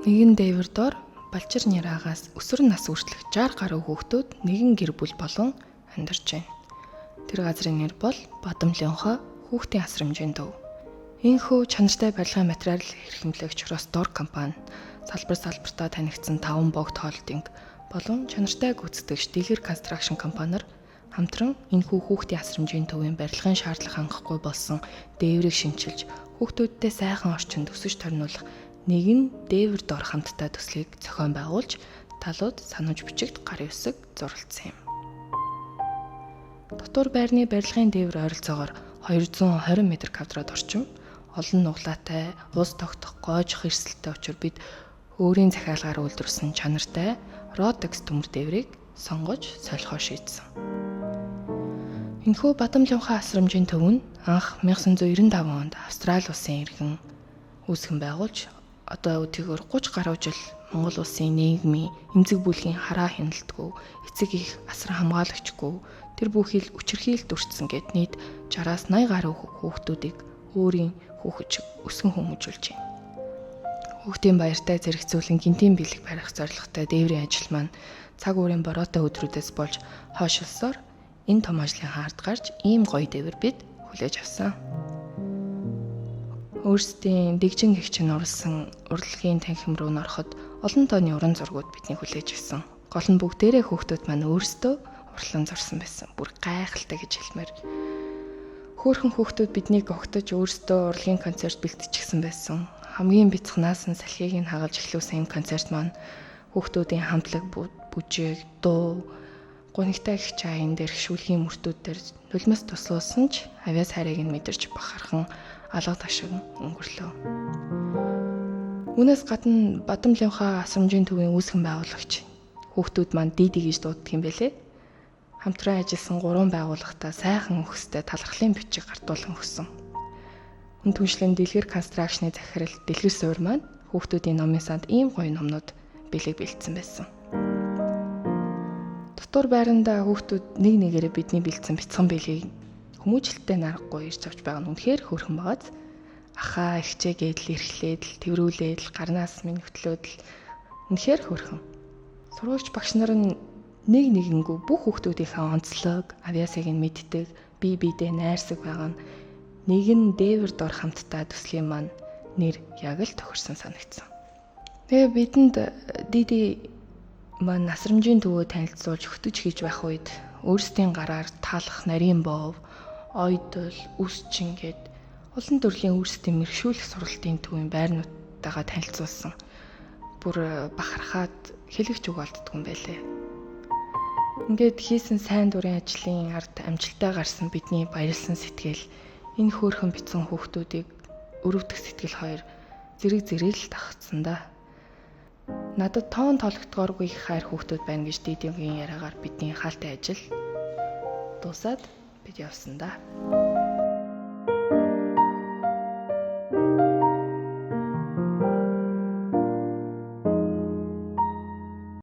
Нэгэн дээвэр дор балчир няраагаас өсвөр нас хүртэлх 60 гаруй хүүхдүүд нэгэн гэр бүл болон амьдарч байна. Тэр газрын нэр бол Бадамлынхоо хүүхдийн асрамжийн төв. Энэхүү чанартай барилгын материал эрхэмлэгч Ростор компани, салбартаа танигдсан 5 богд холдинг болон чанартай гүйцэтгэгч Дэлгэр констракшн компаниар хамтран энэхүү хүүхдийн асрамжийн төвийн барилгын шаардлага хангахгүй болсон дээврийг шинчилж, хүүхдүүдтэй сайхан орчинд өсөж торниулах нэгэн дээвэр дор хамттай төслийг зохион байгуулж, талууд санууж бичигт гарын үсэг зуралдсан юм. Дотор байрны барилгын дээвэр ойролцоогоор 220 м2 орчим, олон нуглаатай, ус тогтох гоожих эрсдэлтэй учраас бид өөрийн захиалгаар үйлдвэрлэсэн чанартай Rotex төмөр дээврийг сонгож солихоо шийдсэн. Энэхүү Бадамлынхаа асрамжийн төв нь анх 1995 онд Австрали улсын иргэн үүсгэн байгуулж, одоо өдгөр 30 гаруй жил Монгол улсын нийгмийн эмзэг бүлгийн хараа хяналтгүй, эцэг их асар хамгаалагчгүй, тэр бүхий л үчирхийлд дүрцсэн гэд нийт 60-аас 80 гаруй хүүхдүүдийг өөрийн хүүхэж өсгөн хүмүүжүүлж байна. Хүүхдийн баяртай зэрэгцүүлэн гинтийн бэлэг барих зорилготой дээврийн ажил маань цаг уурын бороотой өдрүүдээс болж хойшилсоор энэ том ажлын хаард гарч ийм гоё дээвэр бид хүлээж авсан. Өөрсдийн дэгжин гэгчин урлсан урлагийн танхим руу нороход олон тооны уран зургууд бидний хүлээж авсан. Гол нь бүгдээрээ хүүхдүүд маань өөрсдөө урлан зурсан байсан. Бүр гайхалтай гэж хэлмээр. Хөөхөн хүүхдүүд биднийг огтож өөрсдөө урлагийн концерт бэлтчихсэн байсан. Хамгийн бяцхнаас нь салхийг нь хагалж эхлүүлсэн энэ концерт маань хүүхдүүдийн хамтлаг бүжиг, дуу, гунигтай их чаян дээрх шүлгийн мөртүүд дээр нулимс туслуулсан ч авяас хайрыг нь мэдэрч бахархан алга ташиг өнгөрлөө. Үүнээс гадна Бадамлынхаа асрамжийн төвийн үүсгэн байгуулагч хүүхдүүд маань Диди гэж дууддаг юм бэлээ. Хамтран ажилласан 3 байгууллагатай сайхан өгсөй талархлын бичиг гартуулан өгсөн. Хүн түншлэн Дэлгэр констракшны захирал Дэлгэр суур маань хүүхдүүдийн номын санд ийм гоё номнууд бэлэг бэлдсэн байсан. Дотор байранда хүүхдүүд нэг нэгээрээ бидний бэлдсэн бяцхан бэлгийг хүмүүжлэлтэй нарахгүй ирж авч байгаа нь үнэхээр хөөрхөн байгааз ахаа ихчээгээд л эрхлээд л тэрврүүлээд л гарнаас минь хөтлөөд л үнэхээр хөөрхөн. Сургуульч багш нар нь нэг нэгэнгүү бүх хүүхдүүдийнхээ онцлог, авьяасыг нь мэддэг, бие биедээ найрсаг байгаа нь нэгэн дээвэр дор хамттай төслийн маань нэр яг л тохирсон санагдсан. Тэгээ бидэнд Диди маань насрамжийн төвөө танилцуулж хөтөж хийж байх үед өөрсдийн гараар таалах нарийн боов, ойдол, үсчин гэд олон төрлийн өөрсдийн мэрхшүүлэх сургалтын төвийн байрнуудтайгаа танилцуулсан. Бүр бахархаад хэлэгч үг олддгүй юм байлээ. Ингээд хийсэн сайн дурын ажлын ард амжилттай гарсан бидний баярлсан сэтгэл, энэ хөөрхөн бяцхан хүүхдүүдийг өрөвдөх сэтгэл хоёр зэрэг зэрэг л давхцсан да. Надад тоон тоологдохооргүй их хайр хүүхдүүд байна гэж Дидигийн яриагаар бидний хаалтай ажил дуусаад бид явсан да.